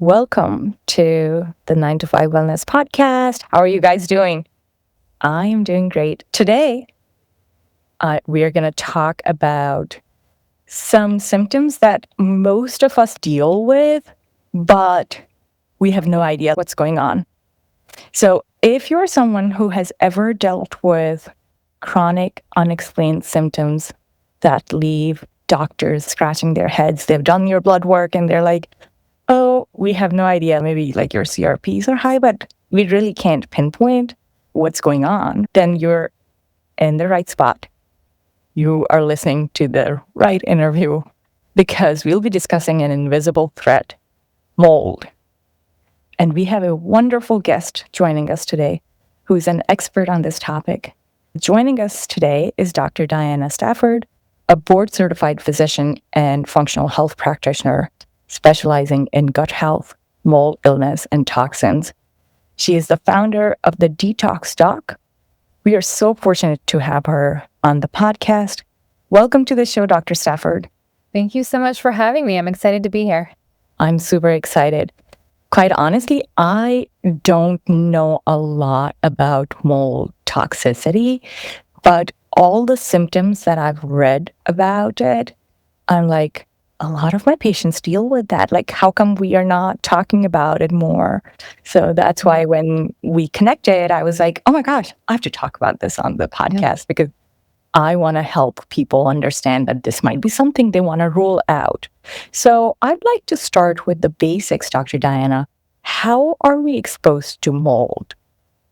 Welcome to the 9 to 5 Wellness Podcast. How are you guys doing? I am doing great. Today, we are going to talk about some symptoms that most of us deal with, but we have no idea what's going on. So, if you're someone who has ever dealt with chronic, unexplained symptoms that leave doctors scratching their heads, they've done your blood work and they're like, oh, we have no idea. Maybe like your CRPs are high, but we really can't pinpoint what's going on. Then you're in the right spot. You are listening to the right interview because we'll be discussing an invisible threat, mold. And we have a wonderful guest joining us today who's an expert on this topic. Joining us today is Dr. Diana Stafford, a board-certified physician and functional health practitioner specializing in gut health, mold illness, and toxins. She is the founder of the Detox Doc. We are so fortunate to have her on the podcast. Welcome to the show, Dr. Stafford. Thank you so much for having me. I'm excited to be here. I'm super excited. Quite honestly, I don't know a lot about mold toxicity, but all the symptoms that I've read about it, I'm like, a lot of my patients deal with that. Like, how come we are not talking about it more? So that's why when we connected, I was like, oh my gosh, I have to talk about this on the podcast because I want to help people understand that this might be something they want to rule out. So I'd like to start with the basics, Dr. Diana. How are we exposed to mold?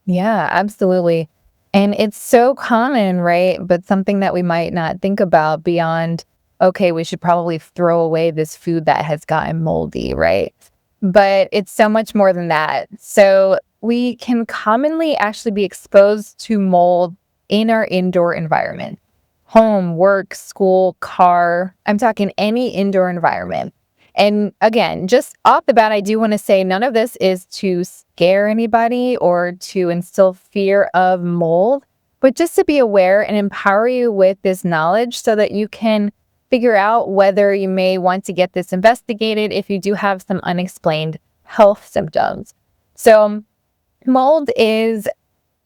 Yeah, absolutely. And it's so common, right? But something that we might not think about beyond, okay, we should probably throw away this food that has gotten moldy, right? But it's so much more than that. So we can commonly actually be exposed to mold in our indoor environment. Home, work, school, car. I'm talking any indoor environment. And again, just off the bat, I do want to say none of this is to scare anybody or to instill fear of mold, but just to be aware and empower you with this knowledge so that you can figure out whether you may want to get this investigated if you do have some unexplained health symptoms. So mold is,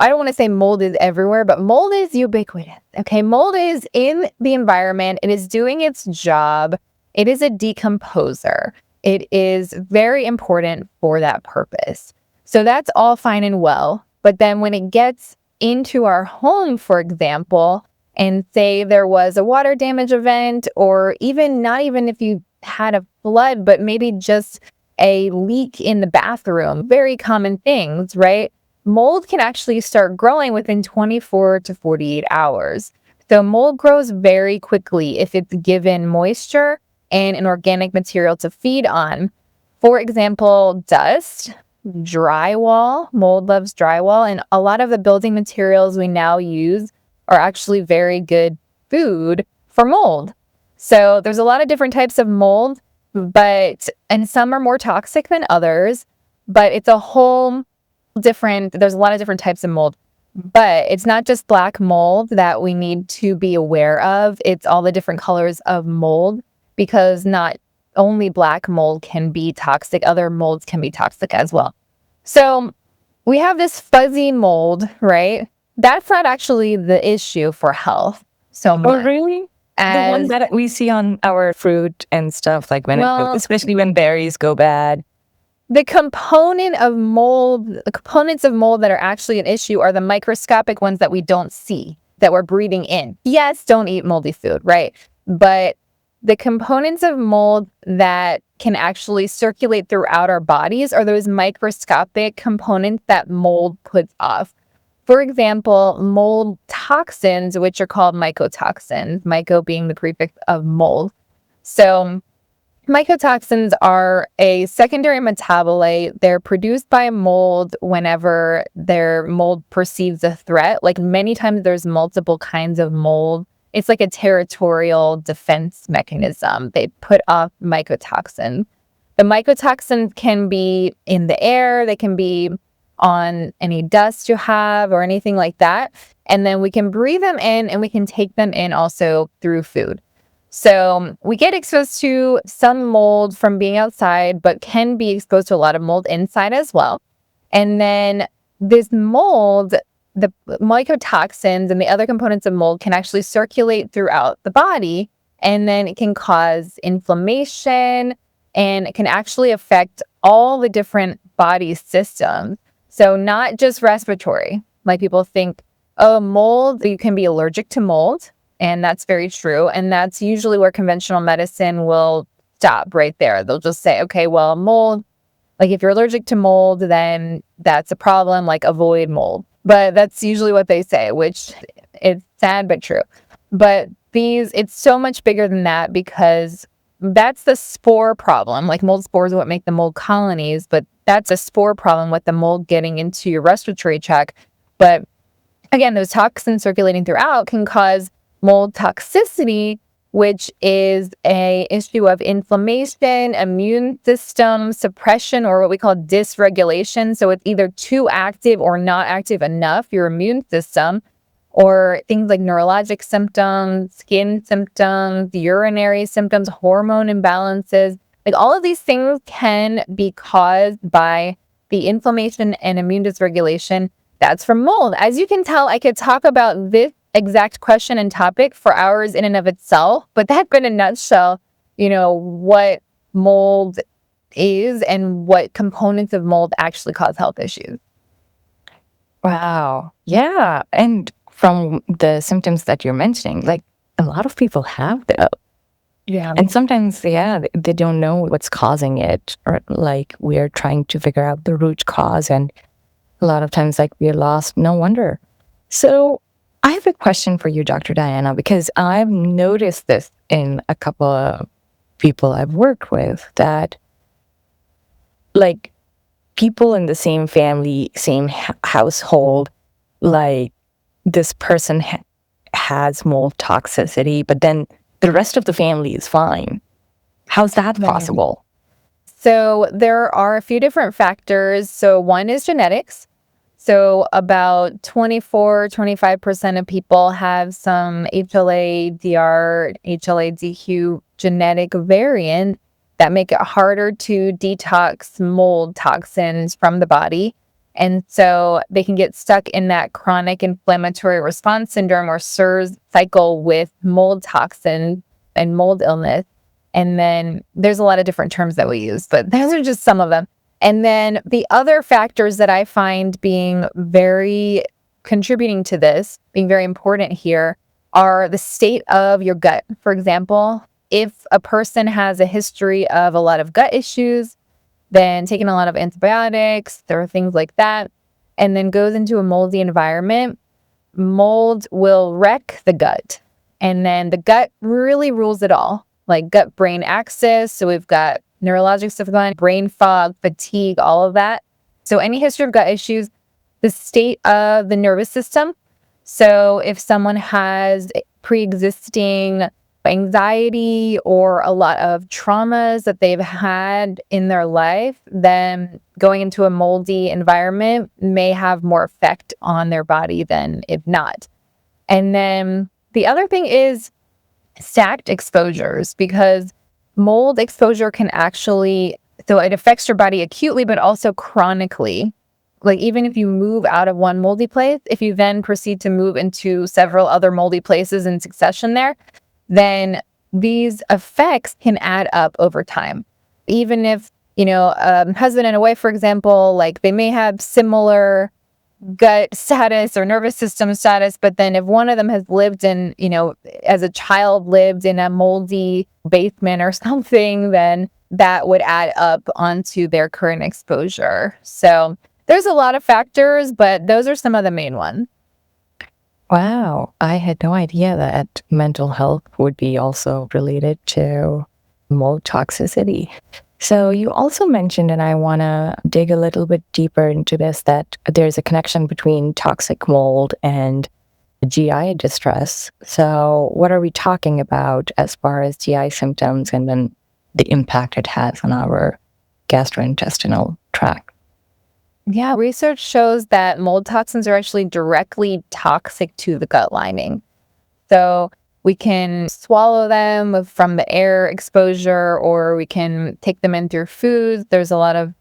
I don't want to say mold is everywhere, but mold is ubiquitous. Okay, mold is in the environment. It is doing its job. It is a decomposer. It is very important for that purpose. So that's all fine and well. But then when it gets into our home, for example, and say there was a water damage event, or even not even if you had a flood, but maybe just a leak in the bathroom, very common things, right? Mold can actually start growing within 24 to 48 hours. So mold grows very quickly if it's given moisture and an organic material to feed on. For example, dust, drywall. Mold loves drywall, and a lot of the building materials we now use are actually very good food for mold. So there's a lot of different types of mold, and some are more toxic than others, but it's a whole different, there's a lot of different types of mold. But it's not just black mold that we need to be aware of. It's all the different colors of mold, because not only black mold can be toxic, other molds can be toxic as well. So we have this fuzzy mold, right? That's not actually the issue for health so much. Oh, really? The one that we see on our fruit and stuff, like especially when berries go bad. The components of mold that are actually an issue are the microscopic ones that we don't see, that we're breathing in. Yes, don't eat moldy food, right? But the components of mold that can actually circulate throughout our bodies are those microscopic components that mold puts off. For example, mold toxins, which are called mycotoxins, myco being the prefix of mold. So mycotoxins are a secondary metabolite. They're produced by mold whenever their mold perceives a threat. Like many times there's multiple kinds of mold. It's like a territorial defense mechanism. They put off mycotoxins. The mycotoxins can be in the air. They can be on any dust you have or anything like that. And then we can breathe them in, and we can take them in also through food. So we get exposed to some mold from being outside, but can be exposed to a lot of mold inside as well. And then this mold, the mycotoxins and the other components of mold can actually circulate throughout the body. And then it can cause inflammation and it can actually affect all the different body systems. So not just respiratory, like people think, oh, mold, you can be allergic to mold. And that's very true. And that's usually where conventional medicine will stop right there. They'll just say, okay, well, mold, like if you're allergic to mold, then that's a problem, like avoid mold. But that's usually what they say, which is sad but true. But it's so much bigger than that because that's the spore problem. Like mold spores are what make the mold colonies, but that's a spore problem with the mold getting into your respiratory tract. But again, those toxins circulating throughout can cause mold toxicity, which is a issue of inflammation, immune system suppression, or what we call dysregulation. So it's either too active or not active enough, your immune system, or things like neurologic symptoms, skin symptoms, urinary symptoms, hormone imbalances. Like all of these things can be caused by the inflammation and immune dysregulation that's from mold. As you can tell, I could talk about this exact question and topic for hours in and of itself, but that's in a nutshell, what mold is and what components of mold actually cause health issues. Wow. Yeah. And from the symptoms that you're mentioning, like a lot of people have that. Yeah. And sometimes, they don't know what's causing it, or like we're trying to figure out the root cause. And a lot of times, like we're lost. No wonder. So I have a question for you, Dr. Diana, because I've noticed this in a couple of people I've worked with that, like, people in the same family, same household, like this person has mold toxicity, but then the rest of the family is fine. How's that possible? So there are a few different factors. So one is genetics. So about 25% of people have some HLA-DR, HLA-DQ genetic variant that make it harder to detox mold toxins from the body. And so they can get stuck in that chronic inflammatory response syndrome or CIRS cycle with mold toxin and mold illness. And then there's a lot of different terms that we use, but those are just some of them. And then the other factors that I find being very contributing to this, being very important here, are the state of your gut. For example, if a person has a history of a lot of gut issues, then taking a lot of antibiotics, there are things like that, and then goes into a moldy environment, mold will wreck the gut. And then the gut really rules it all, like gut-brain axis. So we've got neurologic stuff going, brain fog, fatigue, all of that. So any history of gut issues, the state of the nervous system. So if someone has pre-existing anxiety or a lot of traumas that they've had in their life, then going into a moldy environment may have more effect on their body than if not. And then the other thing is stacked exposures, because mold exposure can actually, so it affects your body acutely, but also chronically. Like even if you move out of one moldy place, if you then proceed to move into several other moldy places in succession there, then these effects can add up over time. Even if, husband and a wife, for example, like they may have similar gut status or nervous system status, but then if one of them has lived in, as a child lived in a moldy basement or something, then that would add up onto their current exposure. So there's a lot of factors, but those are some of the main ones. Wow. I had no idea that mental health would be also related to mold toxicity. So you also mentioned, and I want to dig a little bit deeper into this, that there's a connection between toxic mold and GI distress. So what are we talking about as far as GI symptoms and then the impact it has on our gastrointestinal tract? Yeah, research shows that mold toxins are actually directly toxic to the gut lining. So We can swallow them from the air exposure, or we can take them in through foods. There's a lot of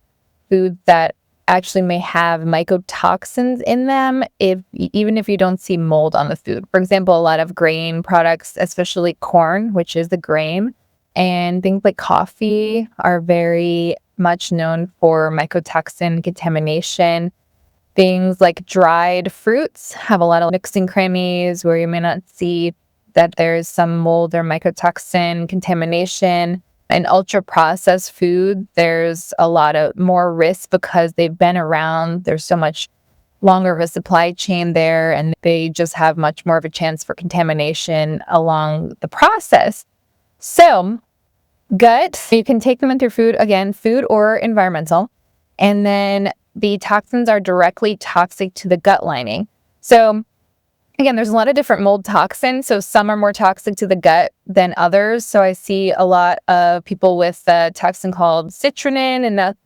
foods that actually may have mycotoxins in them even if you don't see mold on the food. For example, a lot of grain products, especially corn, which is the grain, and things like coffee are very much known for mycotoxin contamination. Things like dried fruits have a lot of nooks and crannies where you may not see that there's some mold or mycotoxin contamination. In ultra processed food, there's a lot of more risk because they've been around. There's so much longer of a supply chain there, and they just have much more of a chance for contamination along the process. So, gut, you can take them in through food, again, food or environmental. And then the toxins are directly toxic to the gut lining. So, again, there's a lot of different mold toxins. So some are more toxic to the gut than others. So I see a lot of people with a toxin called citrinin, and that's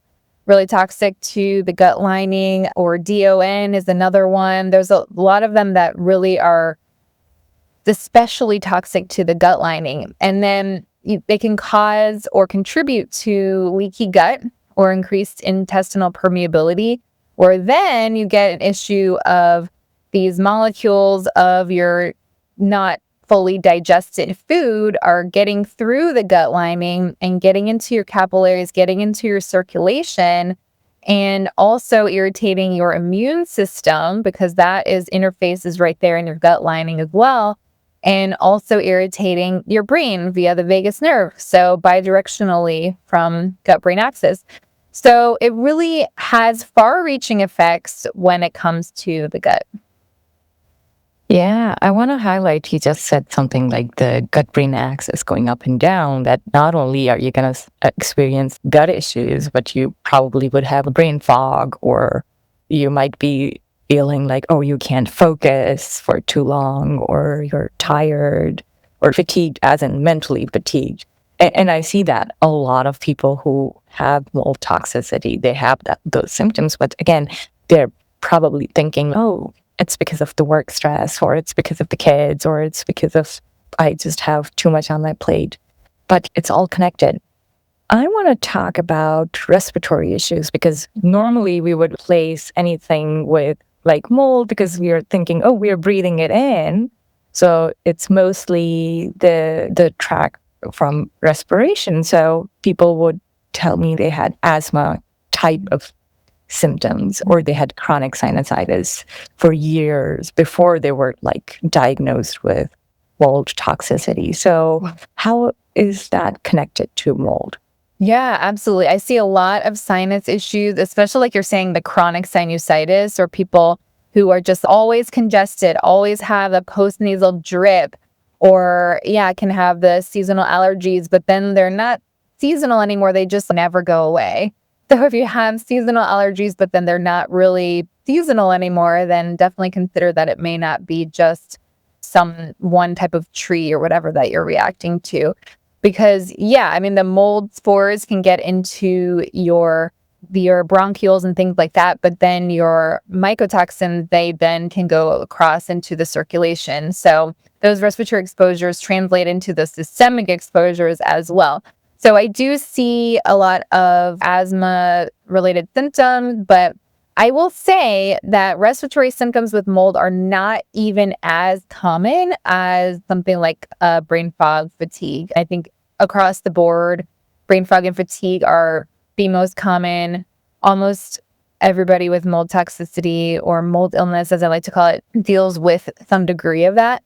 really toxic to the gut lining, or DON is another one. There's a lot of them that really are especially toxic to the gut lining. And then they can cause or contribute to leaky gut or increased intestinal permeability, where then you get an issue of these molecules of your not fully digested food are getting through the gut lining and getting into your capillaries, getting into your circulation, and also irritating your immune system, because that is interfaces right there in your gut lining as well, and also irritating your brain via the vagus nerve, so bidirectionally from gut-brain axis. So it really has far-reaching effects when it comes to the gut. Yeah, I want to highlight, he just said something like the gut-brain axis going up and down, that not only are you going to experience gut issues, but you probably would have a brain fog, or you might be feeling like, oh, you can't focus for too long, or you're tired, or fatigued, as in mentally fatigued. And I see that a lot of people who have mold toxicity, they have those symptoms, but again, they're probably thinking, oh, it's because of the work stress, or it's because of the kids, or it's because of I just have too much on my plate. But it's all connected. I want to talk about respiratory issues, because normally we would place anything with like mold because we are thinking, oh, we're breathing it in. So it's mostly the tract from respiration. So people would tell me they had asthma type of symptoms, or they had chronic sinusitis for years before they were like diagnosed with mold toxicity. So how is that connected to mold? Yeah, absolutely. I see a lot of sinus issues, especially like you're saying, the chronic sinusitis, or people who are just always congested, always have a postnasal drip, or can have the seasonal allergies, but then they're not seasonal anymore. They just never go away. So if you have seasonal allergies, but then they're not really seasonal anymore, then definitely consider that it may not be just some one type of tree or whatever that you're reacting to. Because the mold spores can get into your bronchioles and things like that, but then your mycotoxins, they then can go across into the circulation. So those respiratory exposures translate into the systemic exposures as well. So I do see a lot of asthma-related symptoms, but I will say that respiratory symptoms with mold are not even as common as something like brain fog, fatigue. I think across the board, brain fog and fatigue are the most common. Almost everybody with mold toxicity, or mold illness, as I like to call it, deals with some degree of that.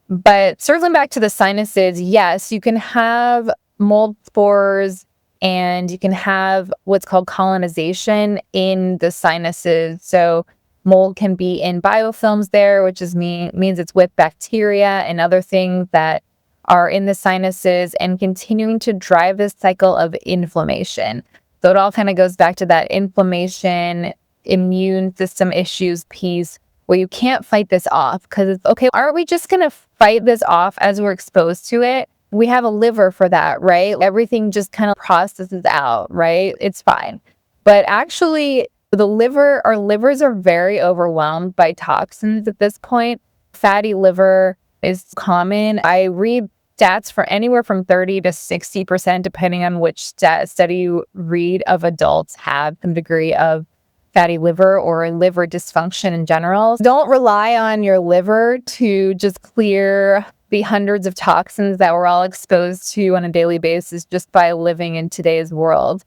But circling back to the sinuses, yes, you can have mold spores, and you can have what's called colonization in the sinuses. So mold can be in biofilms there, which means it's with bacteria and other things that are in the sinuses, and continuing to drive this cycle of inflammation. So it all kind of goes back to that inflammation, immune system issues piece, where you can't fight this off, because it's okay, aren't we just going to fight this off as we're exposed to it? We have a liver for that, right? Everything just kind of processes out, right? It's fine. But actually, our livers are very overwhelmed by toxins at this point. Fatty liver is common. I read stats for anywhere from 30 to 60%, depending on which study you read, of adults have some degree of fatty liver or liver dysfunction in general. Don't rely on your liver to just clear the hundreds of toxins that we're all exposed to on a daily basis just by living in today's world.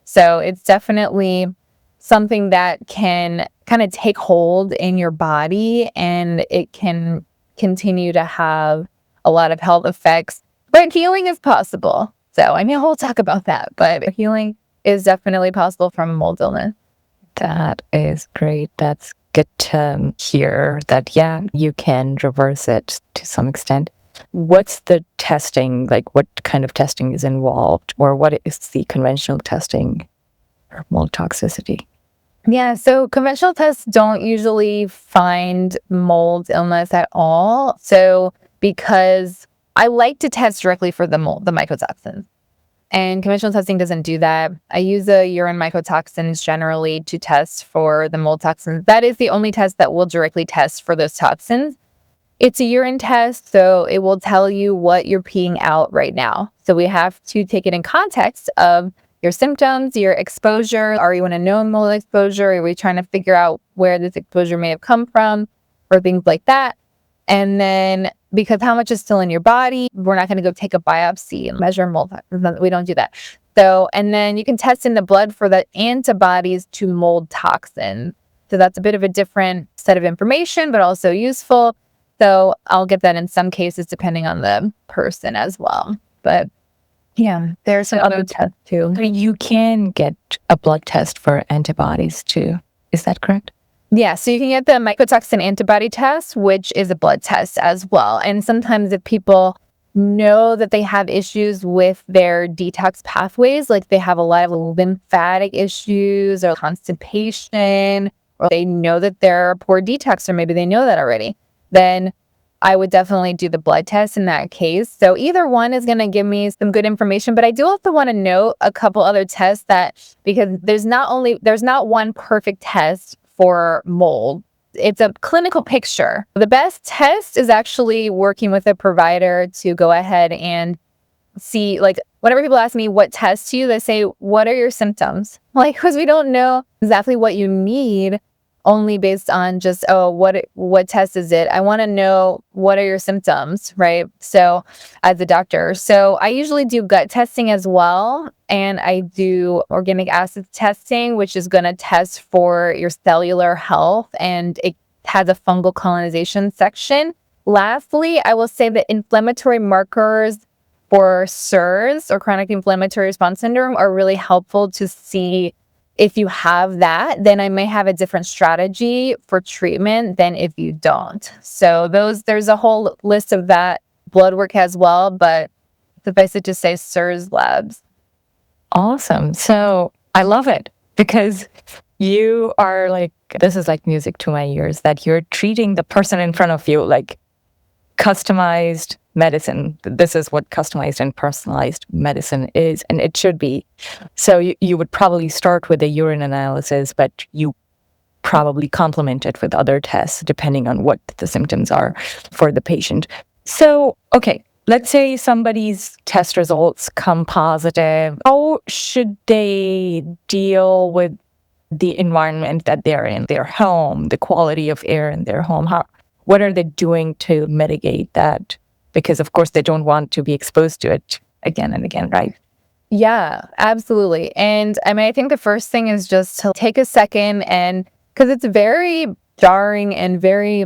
So it's definitely something that can kind of take hold in your body, and it can continue to have a lot of health effects. But healing is possible. So, I mean, we'll talk about that, but healing is definitely possible from a mold illness. That is great. That's good to hear that, yeah, you can reverse it to some extent. What's the testing? Like, what kind of testing is involved, or what is the conventional testing for mold toxicity? Yeah, so conventional tests don't usually find mold illness at all. So, because I like to test directly for the mold, the mycotoxins. And conventional testing doesn't do that. I use a urine mycotoxins generally to test for the mold toxins. That is the only test that will directly test for those toxins. It's a urine test, so it will tell you what you're peeing out right now. So we have to take it in context of your symptoms, your exposure. Are you in a known mold exposure? Are we trying to figure out where this exposure may have come from, or things like that? And then, because how much is still in your body, we're not going to go take a biopsy and measure mold. We don't do that. So, and then you can test in the blood for the antibodies to mold toxins. So that's a bit of a different set of information, but also useful. So I'll get that in some cases, depending on the person as well. But yeah, there's some other tests too. So you can get a blood test for antibodies too. Is that correct? Yeah, so you can get the mycotoxin antibody test, which is a blood test as well. And sometimes if people know that they have issues with their detox pathways, like they have a lot of lymphatic issues or constipation, or they know that they're a poor detox, or maybe they know that already, then I would definitely do the blood test in that case. So either one is going to give me some good information, but I do also want to note a couple other tests because there's not one perfect test for mold. It's a clinical picture. The best test is actually working with a provider to go ahead and see, like, whenever people ask me what tests you, they say, what are your symptoms? Like, because we don't know exactly what you need only based on just, what test is it? I want to know, what are your symptoms, right? So as a doctor. So I usually do gut testing as well. And I do organic acid testing, which is going to test for your cellular health. And it has a fungal colonization section. Lastly, I will say that inflammatory markers for CIRS, or chronic inflammatory response syndrome, are really helpful to see. If you have that, then I may have a different strategy for treatment than if you don't. So there's a whole list of that blood work as well, but suffice it to say CIRS labs. Awesome. So I love it, because you are like, this is like music to my ears, that you're treating the person in front of you like customized medicine. This is what customized and personalized medicine is, and it should be. So you would probably start with a urine analysis, but you probably complement it with other tests depending on what the symptoms are for the patient. So, okay, let's say somebody's test results come positive. How should they deal with the environment that they're in, their home, the quality of air in their home? What are they doing to mitigate that? Because, of course, they don't want to be exposed to it again and again, right? Yeah, absolutely. And I mean, I think the first thing is just to take a second, and because it's very jarring and very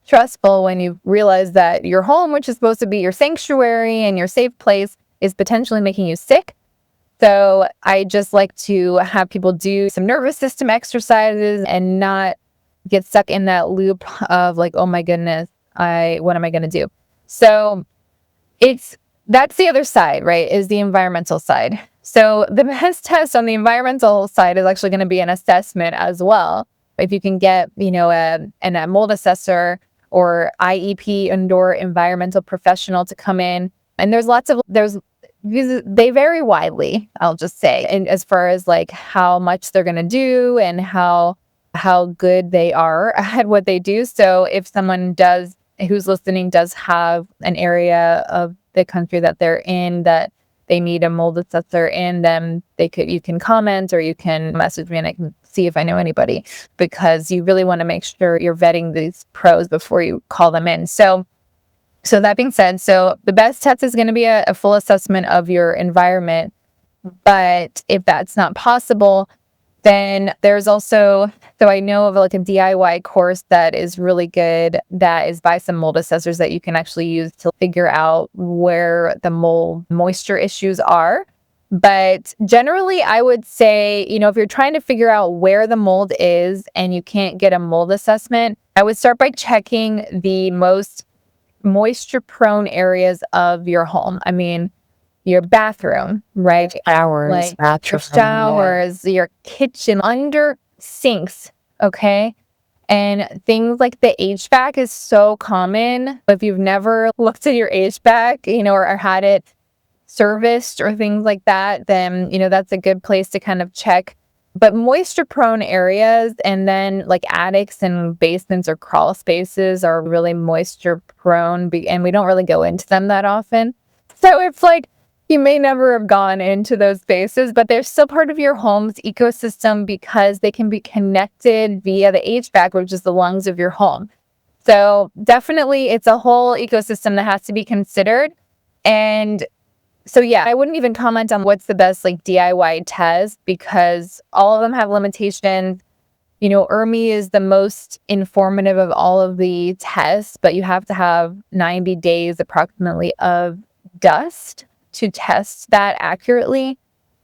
stressful when you realize that your home, which is supposed to be your sanctuary and your safe place, is potentially making you sick. So I just like to have people do some nervous system exercises and not get stuck in that loop of like, oh my goodness, what am I going to do? So that's the other side, right? Is the environmental side. So the best test on the environmental side is actually going to be an assessment as well. If you can get, a mold assessor or IEP, indoor environmental professional, to come in, and they vary widely, I'll just say, and as far as like how much they're going to do and how good they are at what they do. So if someone does who's listening does have an area of the country that they're in that they need a mold assessor in, then you can comment or you can message me and I can see if I know anybody, because you really want to make sure you're vetting these pros before you call them in. So that being said, so the best test is going to be a full assessment of your environment. But if that's not possible, then there's also, so I know of like a DIY course that is really good, that is by some mold assessors that you can actually use to figure out where the mold moisture issues are. But generally, I would say, if you're trying to figure out where the mold is and you can't get a mold assessment, I would start by checking the most moisture prone areas of your home. I mean, your bathroom, right? Showers, Like your bathroom. showers, your kitchen, under sinks, okay? And things like the HVAC is so common. If you've never looked at your HVAC, or had it serviced or things like that, then, that's a good place to kind of check. But moisture prone areas, and then like attics and basements or crawl spaces are really moisture prone, and we don't really go into them that often. So it's like, you may never have gone into those spaces, but they're still part of your home's ecosystem because they can be connected via the HVAC, which is the lungs of your home. So definitely it's a whole ecosystem that has to be considered. And so, yeah, I wouldn't even comment on what's the best like DIY test, because all of them have limitations. ERMI is the most informative of all of the tests, but you have to have 90 days approximately of dust to test that accurately.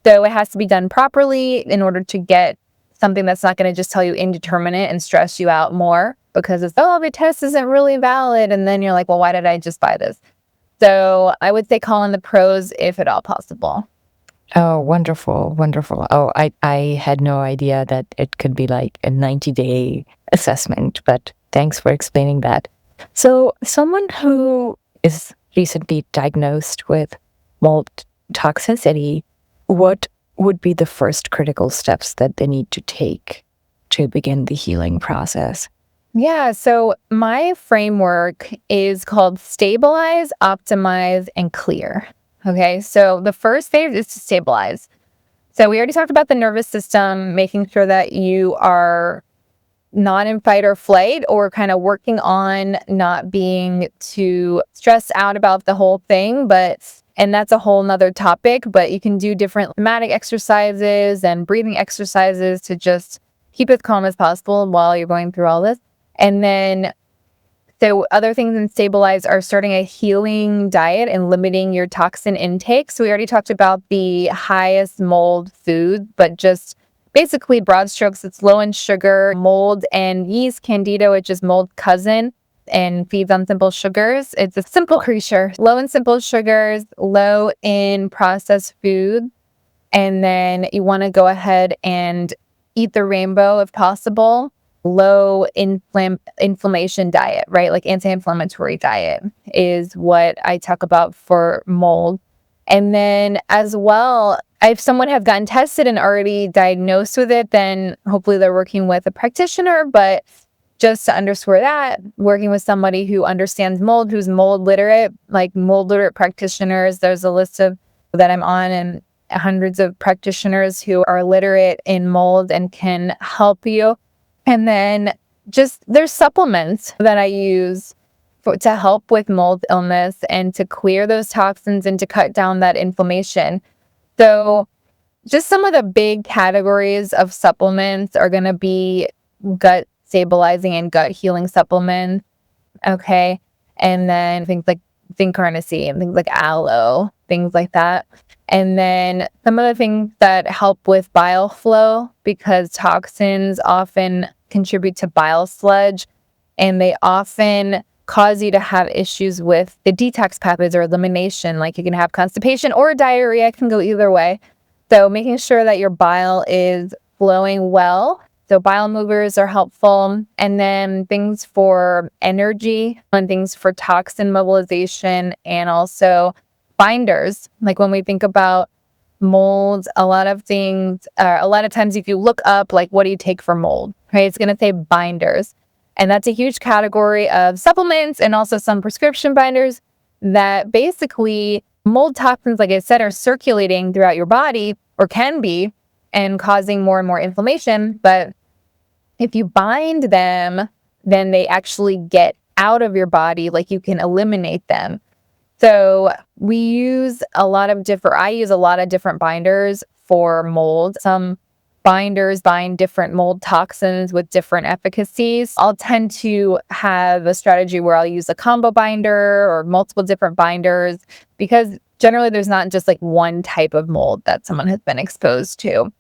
So it has to be done properly in order to get something that's not going to just tell you indeterminate and stress you out more, because it's, the test isn't really valid. And then you're like, well, why did I just buy this? So I would say call in the pros if at all possible. Oh, wonderful, wonderful. Oh, I had no idea that it could be like a 90-day assessment, but thanks for explaining that. So someone who is recently diagnosed with mold toxicity, what would be the first critical steps that they need to take to begin the healing process? Yeah, so my framework is called stabilize, optimize, and clear. Okay, so the first phase is to stabilize. So we already talked about the nervous system, making sure that you are not in fight or flight, or kind of working on not being too stressed out about the whole thing. And that's a whole nother topic, but you can do different somatic exercises and breathing exercises to just keep as calm as possible while you're going through all this. And then, so other things in stabilize are starting a healing diet and limiting your toxin intake. So we already talked about the highest mold food, but just basically broad strokes, it's low in sugar, mold, and yeast, candida, which is mold cousin and feeds on simple sugars. It's a simple creature, low in simple sugars, low in processed food. And then you want to go ahead and eat the rainbow if possible. Low inflammation diet, right? Like anti-inflammatory diet is what I talk about for mold. And then as well, if someone has gotten tested and already diagnosed with it, then hopefully they're working with a practitioner. But just to underscore that, working with somebody who understands mold, who's mold literate, like mold literate practitioners, there's a list of that I'm on, and hundreds of practitioners who are literate in mold and can help you. And then just there's supplements that I use to help with mold illness and to clear those toxins and to cut down that inflammation. So just some of the big categories of supplements are going to be gut stabilizing and gut healing supplements. Okay. And then things like zinc carnosine, things like aloe, things like that. And then some of the things that help with bile flow, because toxins often contribute to bile sludge, and they often cause you to have issues with the detox pathways or elimination. Like you can have constipation or diarrhea, it can go either way. So making sure that your bile is flowing well. So bile movers are helpful. And then things for energy and things for toxin mobilization, and also binders. Like when we think about mold, a lot of times if you look up, like, what do you take for mold, right? It's going to say binders. And that's a huge category of supplements and also some prescription binders that basically mold toxins, like I said, are circulating throughout your body or can be and causing more and more inflammation. But if you bind them, then they actually get out of your body, like you can eliminate them. So I use a lot of different binders for mold. Some binders bind different mold toxins with different efficacies. I'll tend to have a strategy where I'll use a combo binder or multiple different binders because generally there's not just like one type of mold that someone has been exposed to.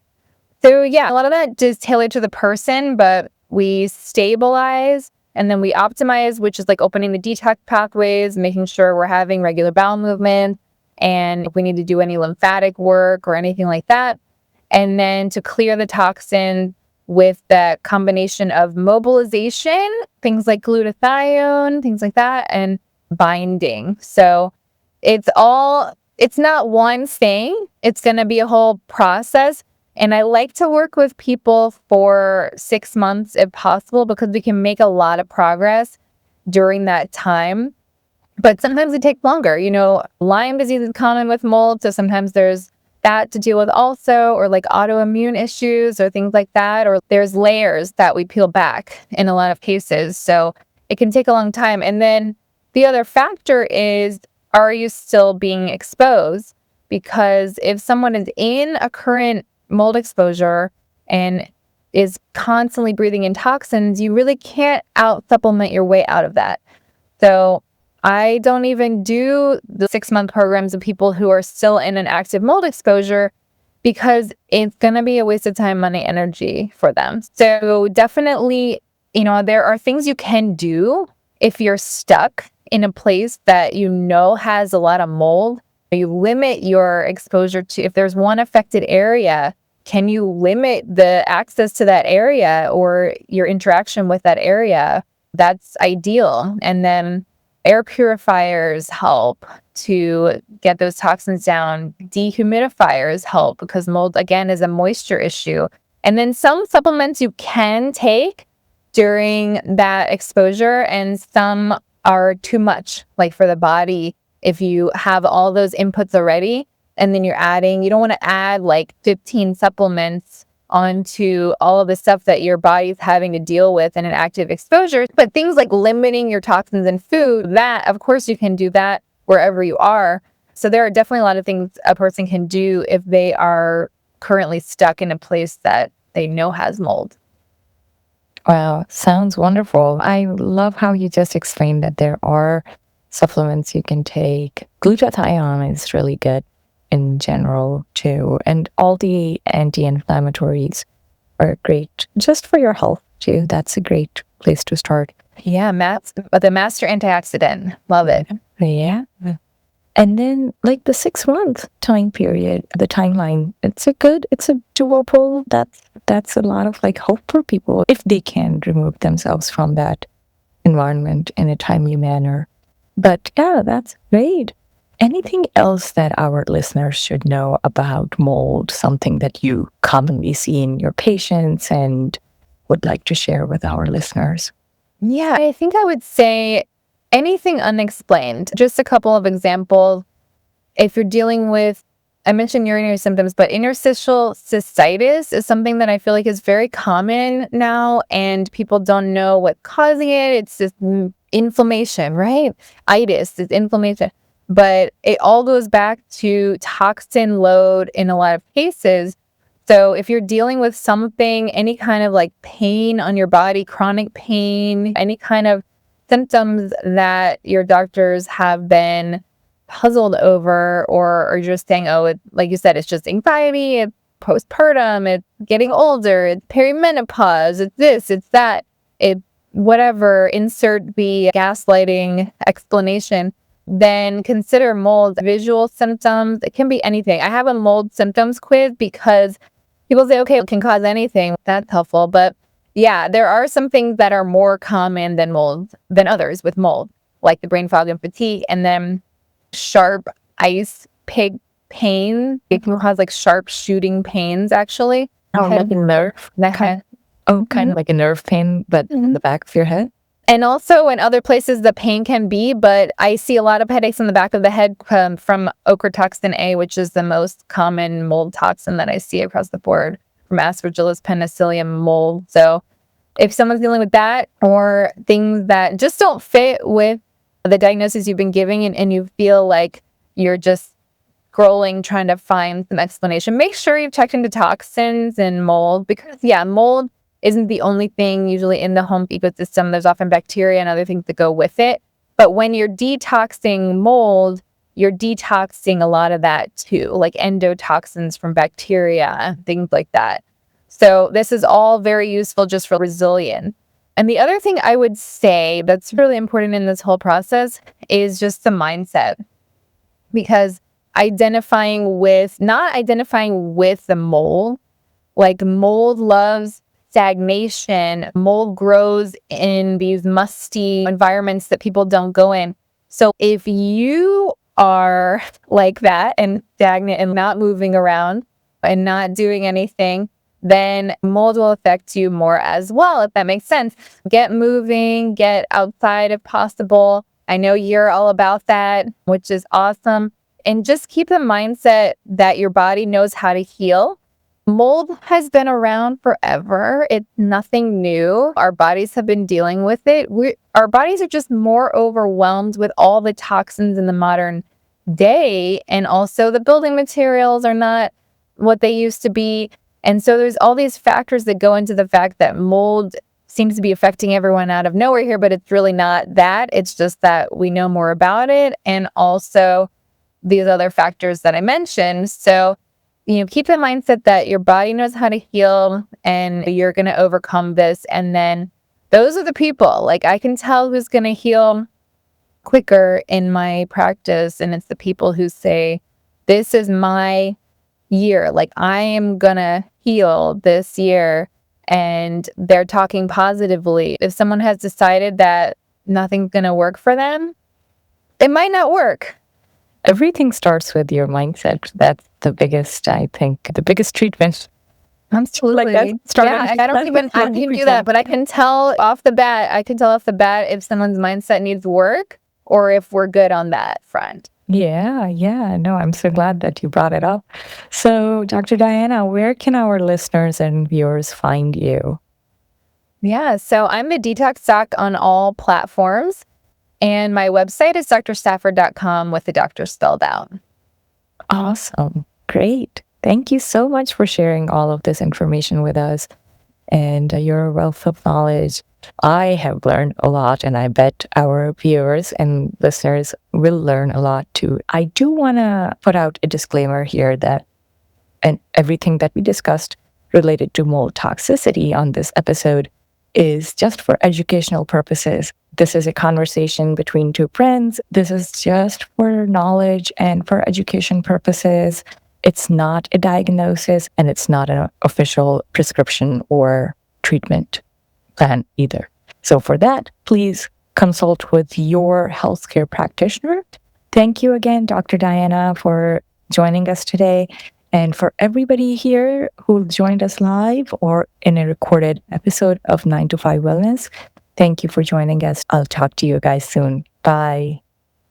So yeah, a lot of that is tailored to the person, but we stabilize and then we optimize, which is like opening the detox pathways, making sure we're having regular bowel movement, and if we need to do any lymphatic work or anything like that. And then to clear the toxin with that combination of mobilization, things like glutathione, things like that, and binding. So it's not one thing. It's going to be a whole process. And I like to work with people for 6 months if possible, because we can make a lot of progress during that time. But sometimes it takes longer. Lyme disease is common with mold. So sometimes there's that to deal with also, or like autoimmune issues or things like that. Or there's layers that we peel back in a lot of cases. So it can take a long time. And then the other factor is, are you still being exposed? Because if someone is in a current mold exposure and is constantly breathing in toxins, you really can't out-supplement your way out of that. So I don't even do the 6-month programs of people who are still in an active mold exposure because it's going to be a waste of time, money, energy for them. So definitely, there are things you can do if you're stuck in a place that has a lot of mold. You limit your exposure to, if there's one affected area, can you limit the access to that area or your interaction with that area? That's ideal. And then air purifiers help to get those toxins down. Dehumidifiers help because mold, again, is a moisture issue. And then some supplements you can take during that exposure, and some are too much, like for the body. If you have all those inputs already, and then you don't want to add like 15 supplements onto all of the stuff that your body's having to deal with in an active exposure. But things like limiting your toxins in food, that, of course, you can do that wherever you are. So there are definitely a lot of things a person can do if they are currently stuck in a place that they know has mold. Wow, sounds wonderful. I love how you just explained that there are supplements you can take. Glutathione is really good in general too, and all the anti-inflammatories are great just for your health too. That's a great place to start. Yeah, the master antioxidant. Love it. Yeah. And then like the 6-month time period, the timeline, it's a doable. That's a lot of like hope for people if they can remove themselves from that environment in a timely manner. But yeah, that's great. Anything else that our listeners should know about mold, something that you commonly see in your patients and would like to share with our listeners? Yeah, I think I would say anything unexplained. Just a couple of examples. If you're dealing with, I mentioned urinary symptoms, but interstitial cystitis is something that I feel like is very common now, and people don't know what's causing it. It's just inflammation, right? Itis is inflammation. But it all goes back to toxin load in a lot of cases. So if you're dealing with something, any kind of like pain on your body, chronic pain, any kind of symptoms that your doctors have been puzzled over, or are just saying, oh, like you said, it's just anxiety, it's postpartum, it's getting older, it's perimenopause, it's this, it's that, whatever, insert the gaslighting explanation, then consider mold. Visual symptoms, it can be anything. I have a mold symptoms quiz because people say, okay, it can cause anything. That's helpful. But yeah, there are some things that are more common than others with mold, like the brain fog and fatigue, and then sharp ice pick pain. It can cause like sharp shooting pains, actually. Oh, like a nerve? Oh, kind of like a nerve pain, but in the back of your head? And also in other places, the pain can be, but I see a lot of headaches in the back of the head from ochratoxin A, which is the most common mold toxin that I see across the board from Aspergillus penicillium mold. So if someone's dealing with that or things that just don't fit with the diagnosis you've been giving and you feel like you're just scrolling trying to find some explanation, make sure you've checked into toxins and mold because, mold isn't the only thing usually in the home ecosystem. There's often bacteria and other things that go with it. But when you're detoxing mold, you're detoxing a lot of that too, like endotoxins from bacteria, things like that. So this is all very useful just for resilience. And the other thing I would say that's really important in this whole process is just the mindset. Because not identifying with the mold, like mold loves stagnation. Mold grows in these musty environments that people don't go in. So if you are like that and stagnant and not moving around and not doing anything, then mold will affect you more as well, if that makes sense. Get moving, get outside if possible. I know you're all about that, which is awesome. And just keep the mindset that your body knows how to heal. Mold has been around forever. It's nothing new. Our bodies have been dealing with it. Our bodies are just more overwhelmed with all the toxins in the modern day. And also the building materials are not what they used to be. And so there's all these factors that go into the fact that mold seems to be affecting everyone out of nowhere here, but it's really not that. It's just that we know more about it. And also these other factors that I mentioned. So keep the mindset that your body knows how to heal and you're going to overcome this. And then those are the people, like I can tell who's going to heal quicker in my practice. And it's the people who say, this is my year. Like I am going to heal this year. And they're talking positively. If someone has decided that nothing's going to work for them, it might not work. Everything starts with your mindset. That's the biggest, I think, the biggest treatment. Absolutely. I don't even have to do that, but I can tell off the bat if someone's mindset needs work or if we're good on that front. Yeah. No, I'm so glad that you brought it up. So, Dr. Diana, where can our listeners and viewers find you? Yeah, so I'm a detox doc on all platforms. And my website is drstafford.com with the doctor spelled out. Awesome. Great. Thank you so much for sharing all of this information with us and your wealth of knowledge. I have learned a lot, and I bet our viewers and listeners will learn a lot too. I do want to put out a disclaimer here that everything that we discussed related to mold toxicity on this episode is just for educational purposes. This is a conversation between two friends. This is just for knowledge and for education purposes. It's not a diagnosis and it's not an official prescription or treatment plan either. So for that, please consult with your healthcare practitioner. Thank you again, Dr. Diana, for joining us today. And for everybody here who joined us live or in a recorded episode of 9 to 5 Wellness, thank you for joining us. I'll talk to you guys soon. Bye.